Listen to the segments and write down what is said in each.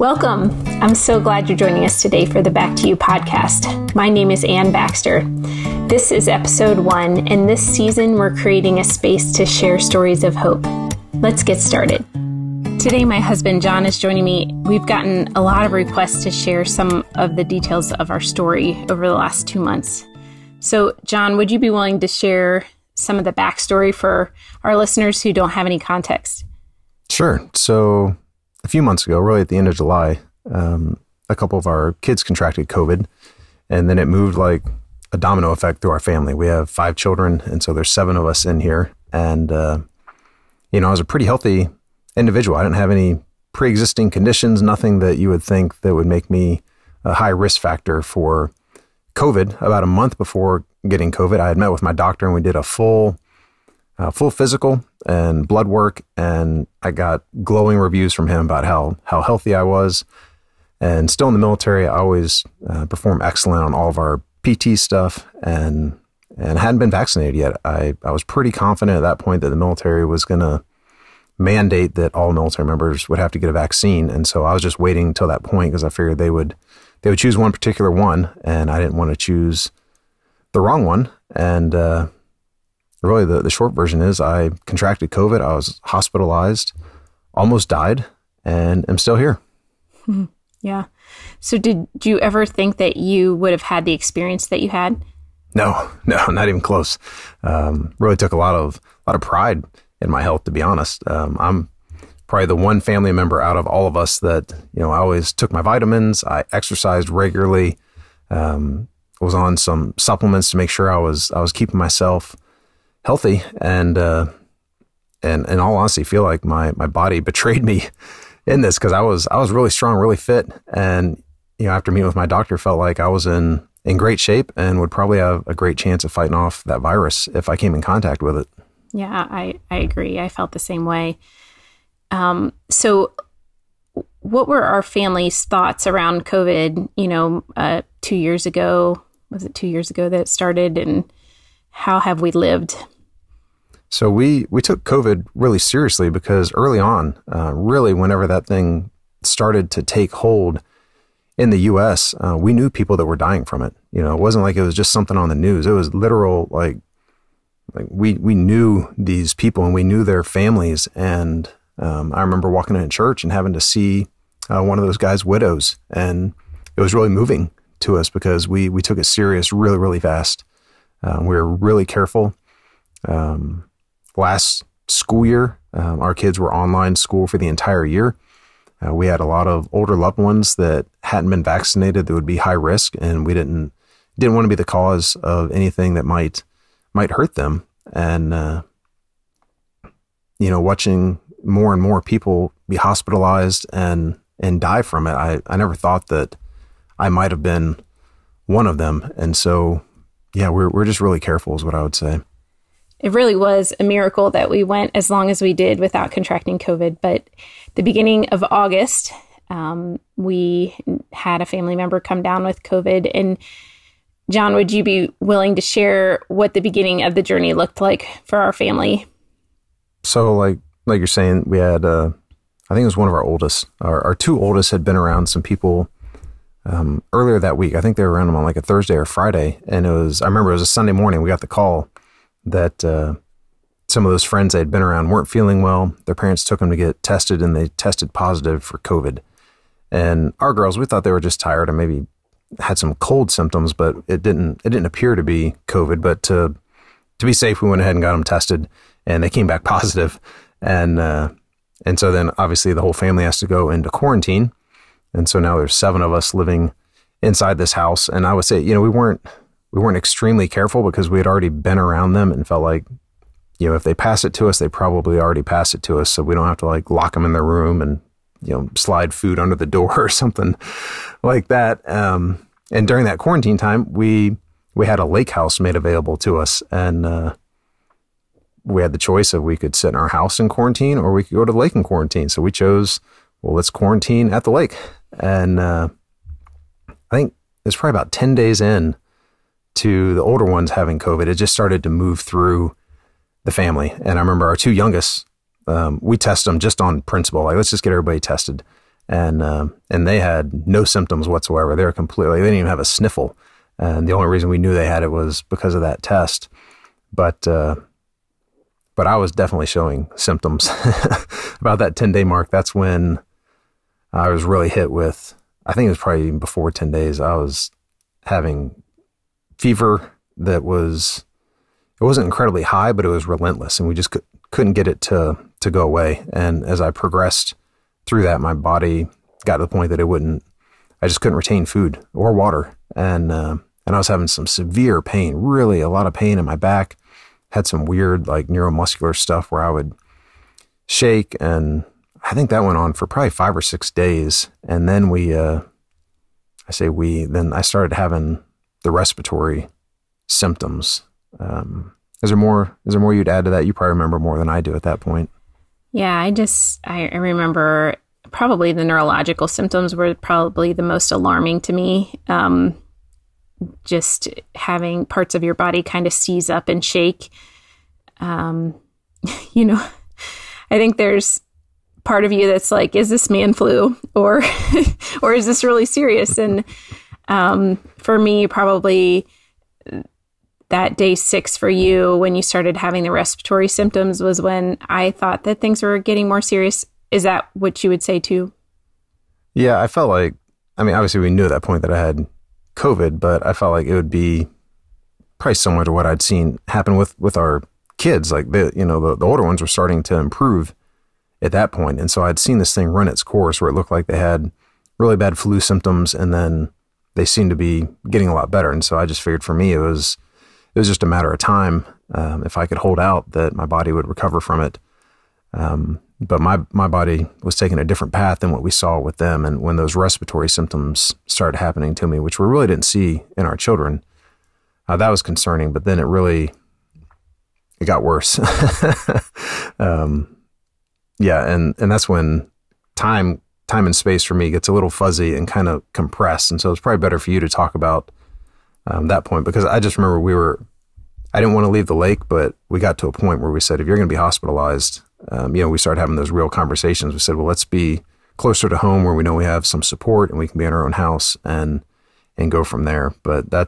Welcome. I'm so glad you're joining us today for the Back to You podcast. My name is Ann Baxter. This is episode 1, and this season we're creating a space to share stories of hope. Let's get started. Today my husband John is joining me. We've gotten a lot of requests to share some of the details of our story over the last 2 months. So John, would you be willing to share some of the backstory for our listeners who don't have any context? Sure. So a few months ago, really at the end of July, a couple of our kids contracted COVID, and then it moved like a domino effect through our family. We have 5 children, and so there's 7 of us in here. And, I was a pretty healthy individual. I didn't have any pre-existing conditions, nothing that you would think that would make me a high risk factor for COVID. About a month before getting COVID, I had met with my doctor and we did a full physical and blood work, and I got glowing reviews from him about how healthy I was. And still in the military, I always perform excellent on all of our PT stuff, and hadn't been vaccinated yet. I was pretty confident at that point that the military was going to mandate that all military members would have to get a vaccine, and so I was just waiting until that point because I figured they would choose one particular one, and I didn't want to choose the wrong one. And really, the short version is I contracted COVID. I was hospitalized, almost died, and am still here. Yeah. So did you ever think that you would have had the experience that you had? No, not even close. Really took a lot of pride in my health, to be honest. I'm probably the one family member out of all of us that, I always took my vitamins. I exercised regularly, was on some supplements to make sure I was keeping myself healthy, and in all honesty, feel like my body betrayed me in this, because I was really strong, really fit, and after meeting with my doctor, felt like I was in great shape and would probably have a great chance of fighting off that virus if I came in contact with it. Yeah, I agree. I felt the same way. So what were our family's thoughts around COVID, 2 years ago? Was it 2 years ago that it started, and how have we lived? So we took COVID really seriously because early on, really whenever that thing started to take hold in the U.S., we knew people that were dying from it. It wasn't like it was just something on the news. It was literal, like we knew these people and we knew their families. And I remember walking into church and having to see one of those guys' widows, and it was really moving to us because we took it serious really, really fast. We were really careful. Last school year, our kids were online school for the entire year. We had a lot of older loved ones that hadn't been vaccinated that would be high risk, and we didn't want to be the cause of anything that might hurt them. And watching more and more people be hospitalized and die from it, I never thought that I might have been one of them. And so, yeah, we're just really careful is what I would say. It really was a miracle that we went as long as we did without contracting COVID. But the beginning of August, we had a family member come down with COVID. And John, would you be willing to share what the beginning of the journey looked like for our family? So like you're saying, we had, I think it was one of our oldest, our 2 oldest had been around some people earlier that week. I think they were around them on like a Thursday or Friday. And I remember it was a Sunday morning. We got the call that some of those friends they had been around weren't feeling well. Their parents took them to get tested, and they tested positive for COVID. And our girls, we thought they were just tired and maybe had some cold symptoms, but it didn't appear to be COVID. But to be safe, we went ahead and got them tested, and they came back positive. And so then obviously the whole family has to go into quarantine. And so now there's 7 of us living inside this house. And I would say, we weren't extremely careful because we had already been around them and felt like, if they pass it to us, they probably already passed it to us. So we don't have to like lock them in their room and, slide food under the door or something like that. And during that quarantine time, we had a lake house made available to us, and we had the choice of we could sit in our house in quarantine or we could go to the lake in quarantine. So we chose, well, let's quarantine at the lake. And I think it's probably about 10 days in to the older ones having COVID. It just started to move through the family. And I remember our 2 youngest, we test them just on principle. Like, let's just get everybody tested. and they had no symptoms whatsoever. They didn't even have a sniffle. And the only reason we knew they had it was because of that test. But I was definitely showing symptoms about that 10-day mark. That's when I was really hit with, I think it was probably even before 10 days. I was having fever it wasn't incredibly high, but it was relentless, and we just couldn't get it to go away. And as I progressed through that, my body got to the point that I just couldn't retain food or water. And I was having some severe pain, really a lot of pain in my back. Had some weird like neuromuscular stuff where I would shake, and I think that went on for probably 5 or 6 days. And then then I started having the respiratory symptoms. Is there more you'd add to that? You probably remember more than I do at that point. Yeah, I remember probably the neurological symptoms were probably the most alarming to me. Just having parts of your body kind of seize up and shake. I think there's part of you that's like, is this man flu or is this really serious? And for me, probably that day 6 for you, when you started having the respiratory symptoms, was when I thought that things were getting more serious. Is that what you would say too? Yeah, I felt like, obviously we knew at that point that I had COVID, but I felt like it would be probably similar to what I'd seen happen with our kids. Like the older ones were starting to improve at that point. And so I'd seen this thing run its course where it looked like they had really bad flu symptoms, and then they seemed to be getting a lot better. And so I just figured for me, it was just a matter of time. If I could hold out, that my body would recover from it. But my body was taking a different path than what we saw with them. And when those respiratory symptoms started happening to me, which we really didn't see in our children, that was concerning. But then it got worse. Yeah. And that's when time and space for me gets a little fuzzy and kind of compressed. And so it's probably better for you to talk about that point, because I just remember I didn't want to leave the lake, but we got to a point where we said, if you're going to be hospitalized, we started having those real conversations. We said, well, let's be closer to home where we know we have some support and we can be in our own house and go from there. But I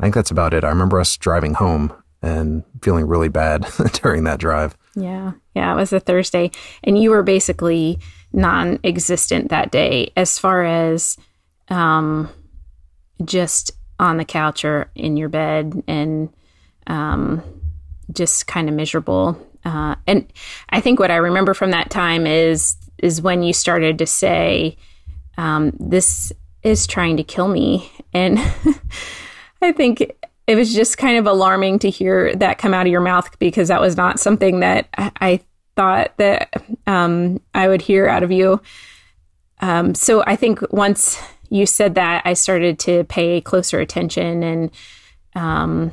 think that's about it. I remember us driving home and feeling really bad during that drive. Yeah. Yeah. It was a Thursday, and you were basically non-existent that day as far as, just on the couch or in your bed, and just kind of miserable. And I think what I remember from that time is when you started to say, this is trying to kill me. And I think it was just kind of alarming to hear that come out of your mouth, because that was not something that I thought that I would hear out of you. So I think once you said that, I started to pay closer attention and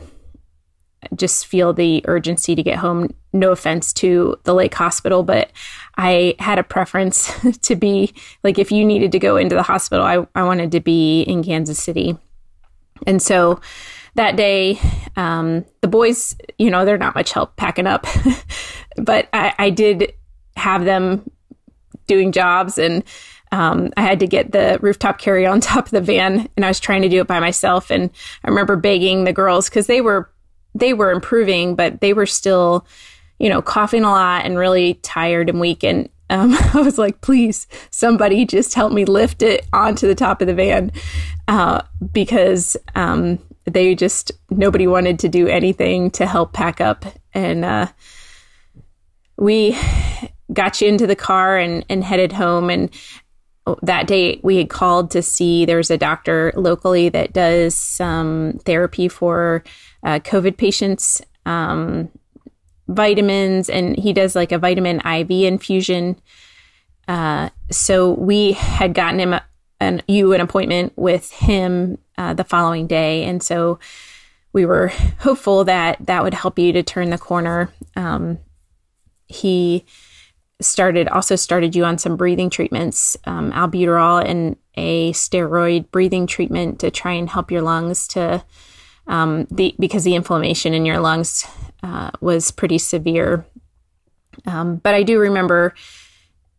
just feel the urgency to get home. No offense to the Lake Hospital, but I had a preference to be like, if you needed to go into the hospital, I wanted to be in Kansas City. And so that day, the boys, they're not much help packing up, but I did have them doing jobs, and I had to get the rooftop carry on top of the van, and I was trying to do it by myself. And I remember begging the girls, because they were improving, but they were still, coughing a lot and really tired and weak. And I was like, please, somebody just help me lift it onto the top of the van, because nobody wanted to do anything to help pack up. And we got you into the car and headed home. And that day we had called to see, there's a doctor locally that does some therapy for COVID patients, vitamins, and he does like a vitamin IV infusion. So we had gotten him an appointment with him the following day. And so we were hopeful that would help you to turn the corner. He also started you on some breathing treatments, albuterol and a steroid breathing treatment to try and help your lungs to, because the inflammation in your lungs was pretty severe. But I do remember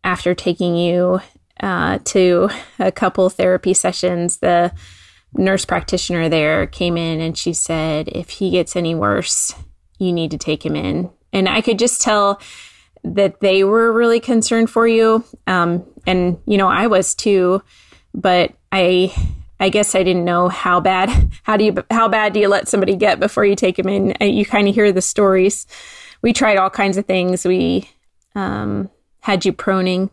after taking you to a couple therapy sessions, the nurse practitioner there came in and she said, if he gets any worse, you need to take him in. And I could just tell that they were really concerned for you. And, I was too, but I guess I didn't know how bad do you let somebody get before you take them in? You kind of hear the stories. We tried all kinds of things. We had you proning.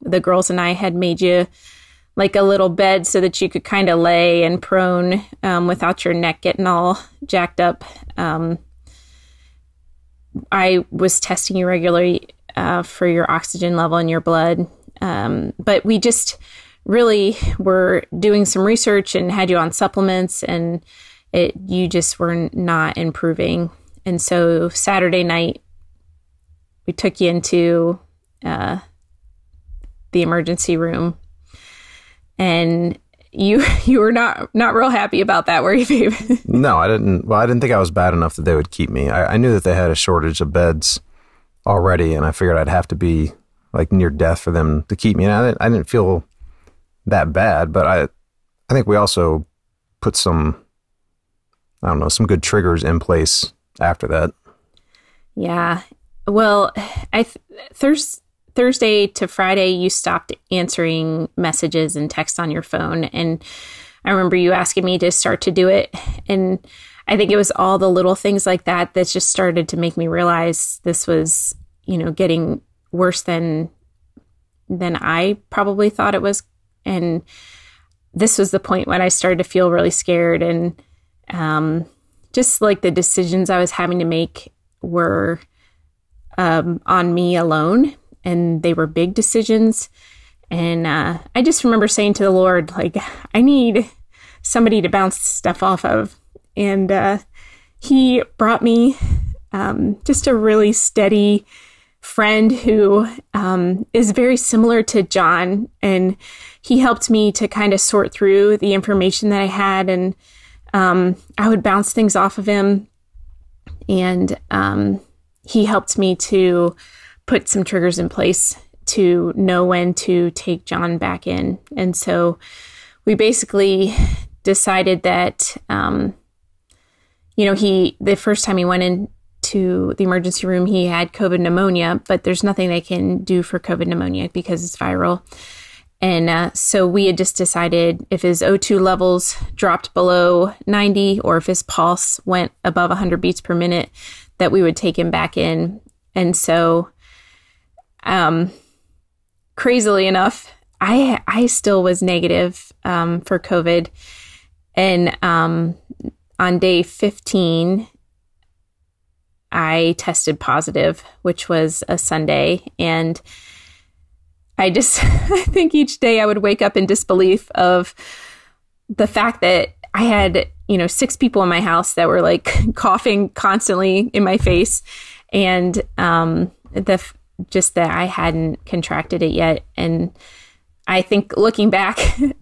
The girls and I had made you like a little bed so that you could kind of lay and prone without your neck getting all jacked up. I was testing you regularly for your oxygen level in your blood. But we just really were doing some research and had you on supplements, and you just were not improving. And so Saturday night, we took you into the emergency room, and you were not real happy about that, were you, babe? No, I didn't. Well, I didn't think I was bad enough that they would keep me. I knew that they had a shortage of beds already, and I figured I'd have to be like near death for them to keep me. And I didn't feel that bad, but I think we also put some good triggers in place after that. Yeah. Well, Thursday to Friday, you stopped answering messages and texts on your phone. And I remember you asking me to start to do it. And I think it was all the little things like that just started to make me realize this was, getting worse than I probably thought it was. And this was the point when I started to feel really scared. And just like the decisions I was having to make were on me alone. And they were big decisions. And I just remember saying to the Lord, like, I need somebody to bounce stuff off of. And he brought me just a really steady friend who is very similar to John. And he helped me to kind of sort through the information that I had. And I would bounce things off of him. And he helped me to put some triggers in place to know when to take John back in. And so we basically decided that, the first time he went into the emergency room, he had COVID pneumonia, but there's nothing they can do for COVID pneumonia because it's viral. And so we had just decided if his O2 levels dropped below 90 or if his pulse went above 100 beats per minute, that we would take him back in. And so crazily enough, I still was negative for COVID. And on day 15, I tested positive, which was a Sunday. And I think each day I would wake up in disbelief of the fact that I had, 6 people in my house that were like coughing constantly in my face. And just that I hadn't contracted it yet. And I think looking back,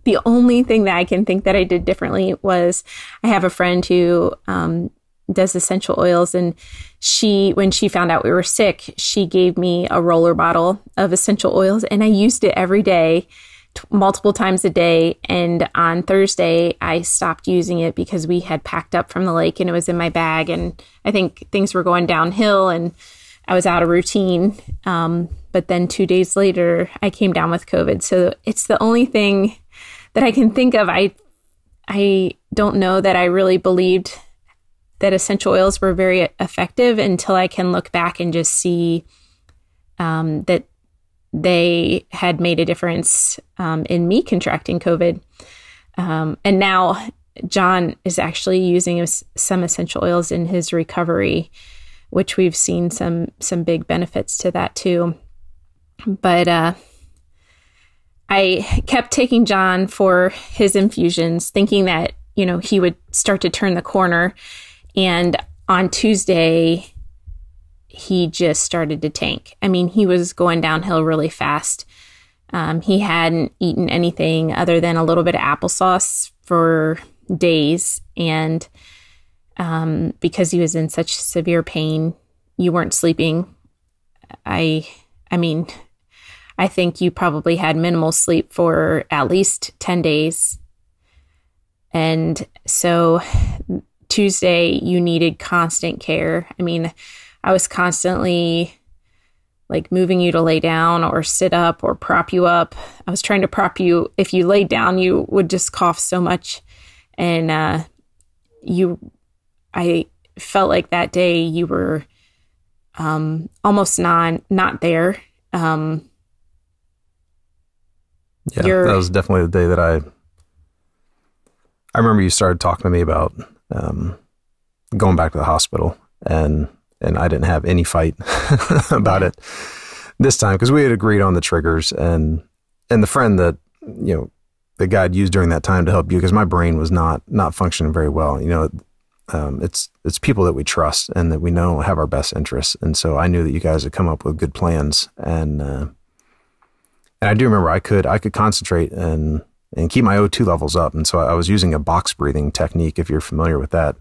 the only thing that I can think that I did differently was I have a friend who does essential oils. And when she found out we were sick, she gave me a roller bottle of essential oils. And I used it every day, multiple times a day. And on Thursday, I stopped using it because we had packed up from the lake and it was in my bag. And I think things were going downhill and I was out of routine. But then 2 days later, I came down with COVID. So it's the only thing that I can think of. I don't know that I really believed that essential oils were very effective until I can look back and just see that they had made a difference in me contracting COVID. And now John is actually using some essential oils in his recovery, which we've seen some big benefits to that too. But I kept taking John for his infusions, thinking that, he would start to turn the corner. And on Tuesday, he just started to tank. I mean, he was going downhill really fast. He hadn't eaten anything other than a little bit of applesauce for days. And because he was in such severe pain, you weren't sleeping. I mean, I think you probably had minimal sleep for at least 10 days. And so Tuesday, you needed constant care. I mean, I was constantly like moving you to lay down or sit up or prop you up. I was trying to prop you. If you laid down, you would just cough so much. And I felt like that day you were almost not there. Yeah, that was definitely the day that I remember you started talking to me about going back to the hospital, and I didn't have any fight about it this time because we had agreed on the triggers, and the friend that, that God used during that time to help you, because my brain was not functioning very well. It's people that we trust and that we know have our best interests. And so I knew that you guys had come up with good plans. And I do remember I could concentrate and keep my O2 levels up. And so I was using a box breathing technique, if you're familiar with that.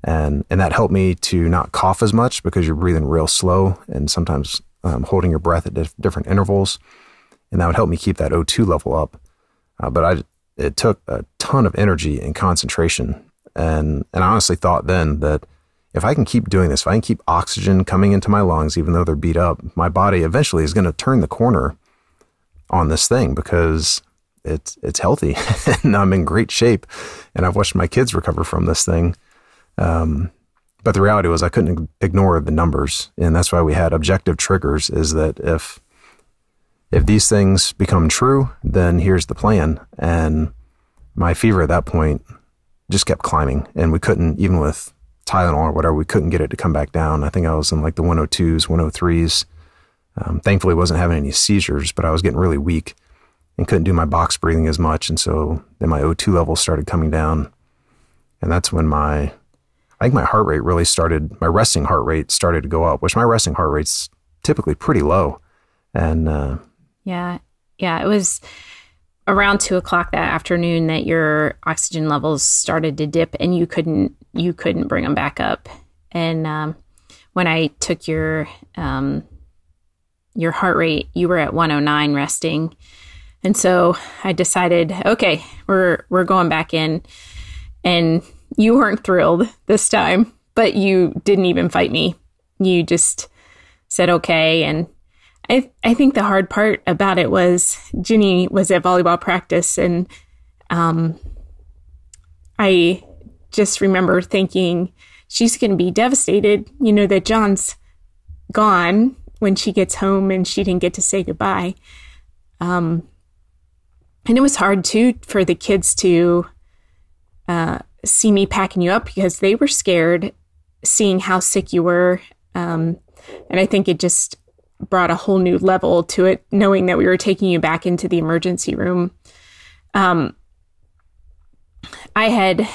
And that helped me to not cough as much because you're breathing real slow and sometimes holding your breath at different intervals. And that would help me keep that O2 level up. But it took a ton of energy and concentration. And I honestly thought then that if I can keep doing this, if I can keep oxygen coming into my lungs, even though they're beat up, my body eventually is going to turn the corner on this thing because it's healthy and I'm in great shape. And I've watched my kids recover from this thing. But the reality was I couldn't ignore the numbers. And that's why we had objective triggers, is that if these things become true, then here's the plan. And my fever at that point just kept climbing, and we couldn't, even with Tylenol or whatever, we couldn't get it to come back down. I think I was in like the 102s, 103s. Thankfully, wasn't having any seizures, but I was getting really weak and couldn't do my box breathing as much. And so then my O2 levels started coming down. And that's when I think my heart rate really started, my resting heart rate started to go up, which my resting heart rate's typically pretty low. And yeah, it was around 2:00 that afternoon that your oxygen levels started to dip, and you couldn't bring them back up. And when I took your heart rate, you were at 109 resting. And so I decided, okay, we're going back in. And you weren't thrilled this time, but you didn't even fight me. You just said okay. And I think the hard part about it was Ginny was at volleyball practice, and I just remember thinking she's going to be devastated, that John's gone when she gets home and she didn't get to say goodbye. And it was hard too for the kids to see me packing you up because they were scared seeing how sick you were. And I think it just brought a whole new level to it, knowing that we were taking you back into the emergency room. I had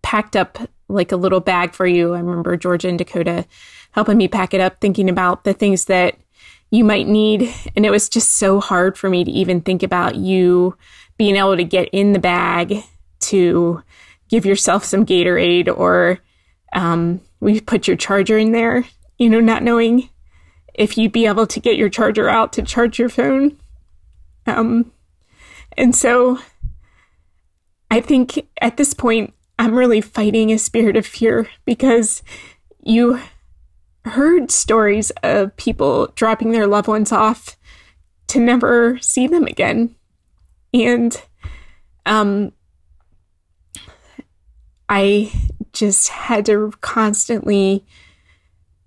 packed up like a little bag for you. I remember Georgia and Dakota helping me pack it up, thinking about the things that you might need. And it was just so hard for me to even think about you being able to get in the bag to give yourself some Gatorade, or we put your charger in there, not knowing if you'd be able to get your charger out to charge your phone. And so I think at this point, I'm really fighting a spirit of fear because you heard stories of people dropping their loved ones off to never see them again. And I just had to constantly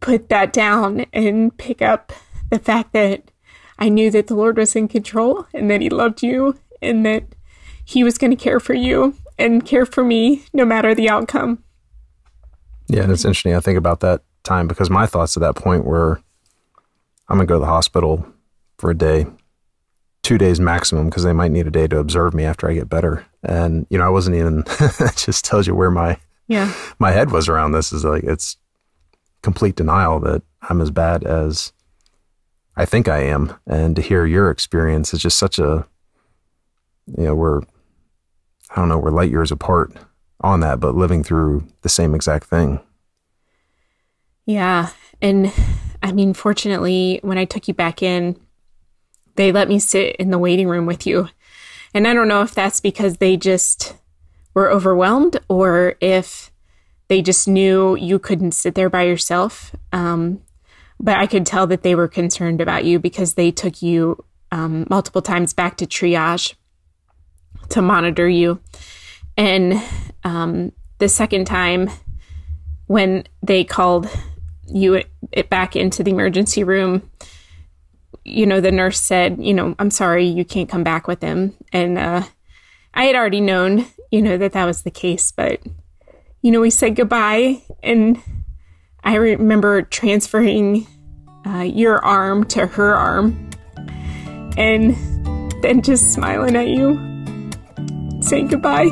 put that down and pick up the fact that I knew that the Lord was in control and that he loved you and that he was going to care for you and care for me no matter the outcome. Yeah, and it's interesting. I think about that time because my thoughts at that point were, I'm going to go to the hospital for a day, 2 days maximum, because they might need a day to observe me after I get better. And, I wasn't even, it just tells you where my head was around this. Is like, it's complete denial that I'm as bad as I think I am. And to hear your experience is just such a, we're light years apart on that, but living through the same exact thing. Yeah. And I mean, fortunately, when I took you back in, they let me sit in the waiting room with you. And I don't know if that's because they just were overwhelmed or if they just knew you couldn't sit there by yourself. But I could tell that they were concerned about you because they took you multiple times back to triage to monitor you. And the second time when they called you back into the emergency room, you know, the nurse said, you know, I'm sorry, you can't come back with him. And I had already known, you know, that was the case. But, you know, we said goodbye. And I remember transferring your arm to her arm and then just smiling at you, saying goodbye.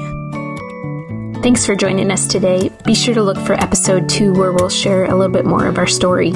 Thanks for joining us today. Be sure to look for episode 2 where we'll share a little bit more of our story.